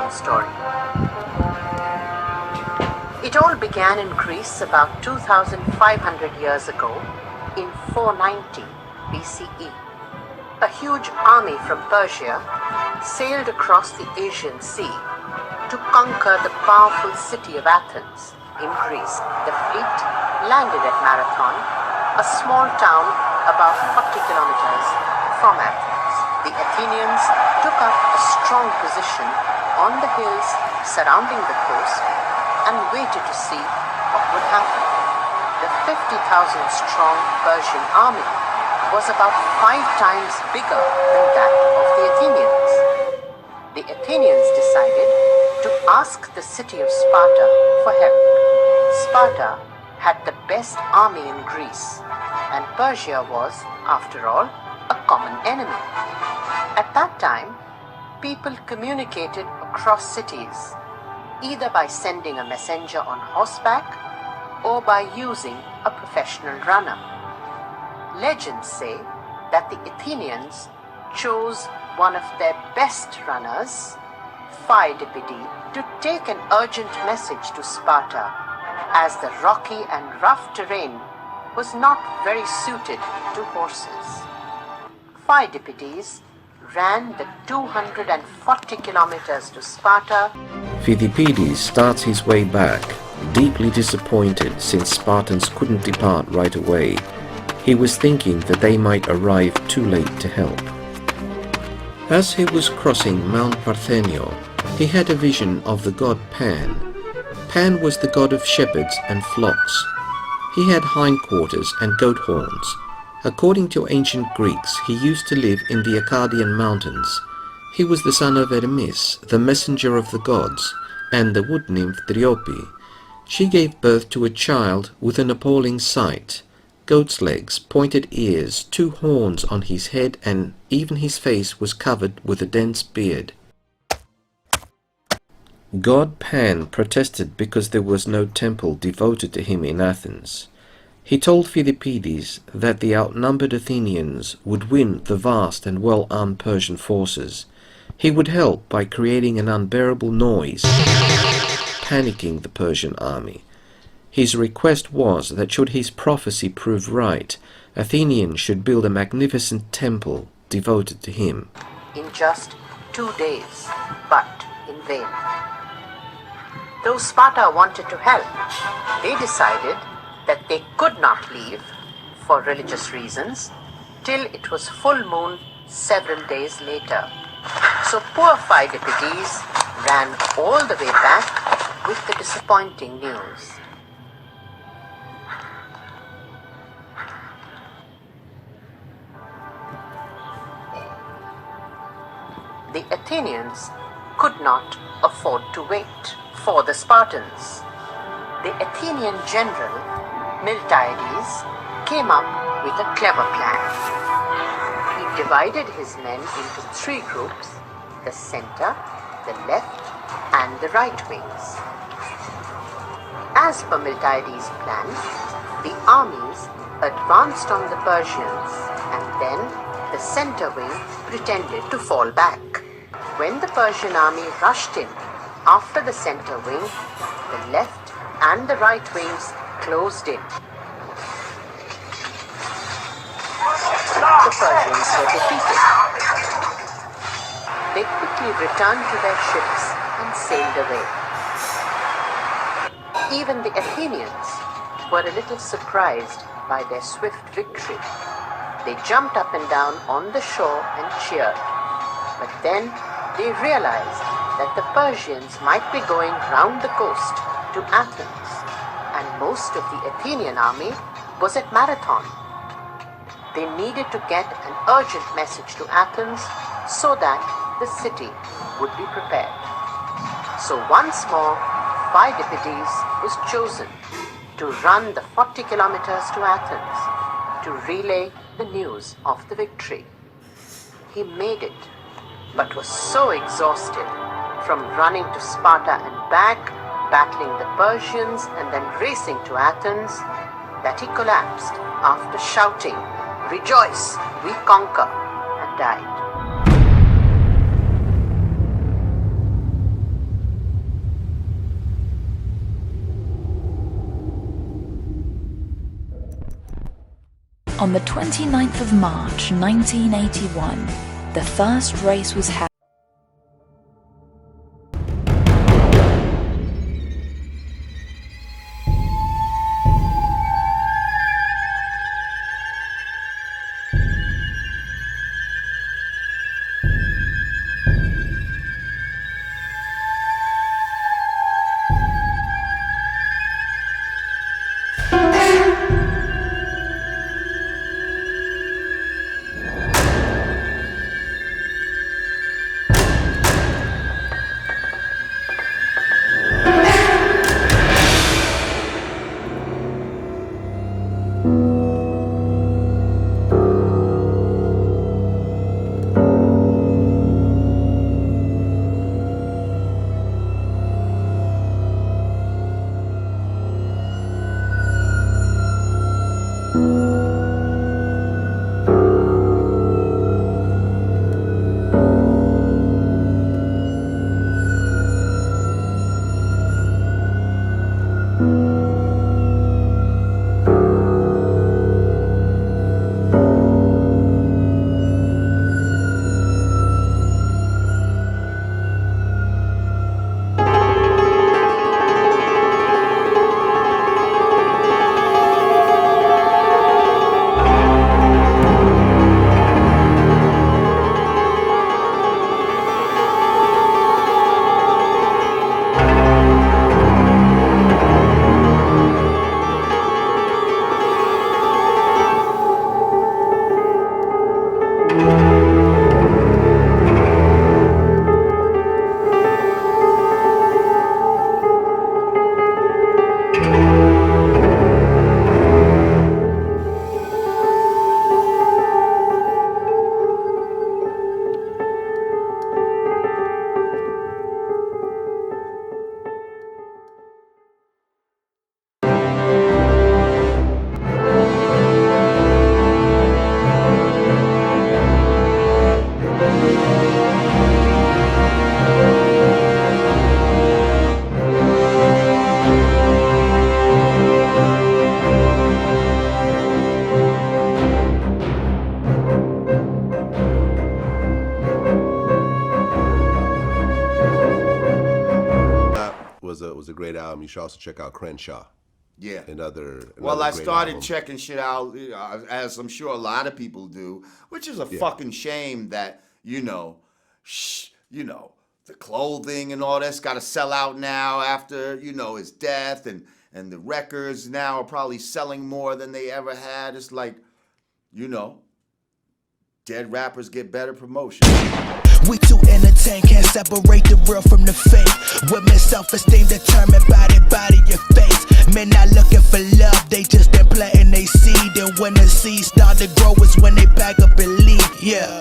long story. It all began in Greece about 2,500 years ago in 490 BCE. A huge army from Persia sailed across the Aegean Sea to conquer the powerful city of Athens in Greece. The fleet landed at Marathon, a small town about 40 kilometers from Athens. The Athenians took up a strong position on the hills surrounding the coast and waited to see what would happen. The 50,000 strong Persian army was about 5 times bigger than that of the Athenians. The Athenians decided to ask the city of Sparta for help. Sparta had the best army in Greece, and Persia was, after all, a common enemy. At that time, people communicated across cities, either by sending a messenger on horseback or by using a professional runner. Legends say that the Athenians chose one of their best runners, Pheidippides, to take an urgent message to Sparta, as the rocky and rough terrain was not very suited to horses. Pheidippides ran the 240 kilometers to Sparta. Pheidippides starts his way back, deeply disappointed since Spartans couldn't depart right away. He was thinking that they might arrive too late to help. As he was crossing Mount Parthenio, he had a vision of the god Pan. Pan was the god of shepherds and flocks. He had hindquarters and goat horns. According to ancient Greeks, he used to live in the Akkadian mountains. He was the son of Artemis, the messenger of the gods, and the wood nymph Dryope. She gave birth to a child with an appalling sight: goat's legs, pointed ears, 2 horns on his head, and even his face was covered with a dense beard. God Pan protested because there was no temple devoted to him in Athens. He told Pheidippides that the outnumbered Athenians would win the vast and well-armed Persian forces. He would help by creating an unbearable noise, panicking the Persian army. His request was that should his prophecy prove right, Athenians should build a magnificent temple devoted to him. In just 2 days, but in vain. Though Sparta wanted to help, they decided that they could not leave, for religious reasons, till it was full moon several days later. So poor Pheidippides ran all the way back with the disappointing news. The Athenians could not afford to wait for the Spartans. The Athenian general Miltiades came up with a clever plan. He divided his men into 3 groups: the center, the left, and the right wings. As per Miltiades' plan, the armies advanced on the Persians, and then the center wing pretended to fall back. When the Persian army rushed in after the center wing, the left and the right wings closed in. The Persians were defeated. They quickly returned to their ships and sailed away. Even the Athenians were a little surprised by their swift victory. They jumped up and down on the shore and cheered. But then they realized that the Persians might be going round the coast to Athens, and most of the Athenian army was at Marathon. They needed to get an urgent message to Athens so that the city would be prepared. So once more, Pheidippides was chosen to run the 40 kilometers to Athens to relay the news of the victory. He made it, but was so exhausted from running to Sparta and back, battling the Persians and then racing to Athens, that he collapsed after shouting, "Rejoice, we conquer," and died. On the 29th of March 1981, the first race was held. Was a great album. You should also check out Crenshaw. Yeah. Well, I great started album. checking shit out, as I'm sure a lot of people do, which is a fucking shame that, the clothing and all that's got to sell out now after, his death, and the records now are probably selling more than they ever had. It's like, dead rappers get better promotion. We too entertained, can't separate the real from the fake. Women's self-esteem determined by their body and face. Men not looking for love, they just been planting they seed. And when the seeds start to grow is when they back up and leave. Yeah,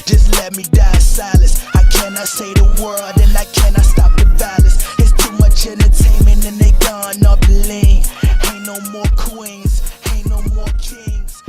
just let me die in silence. I cannot say the word and I cannot stop the violence. It's too much entertainment and they gone off the lean. Ain't no more queens, ain't no more kings.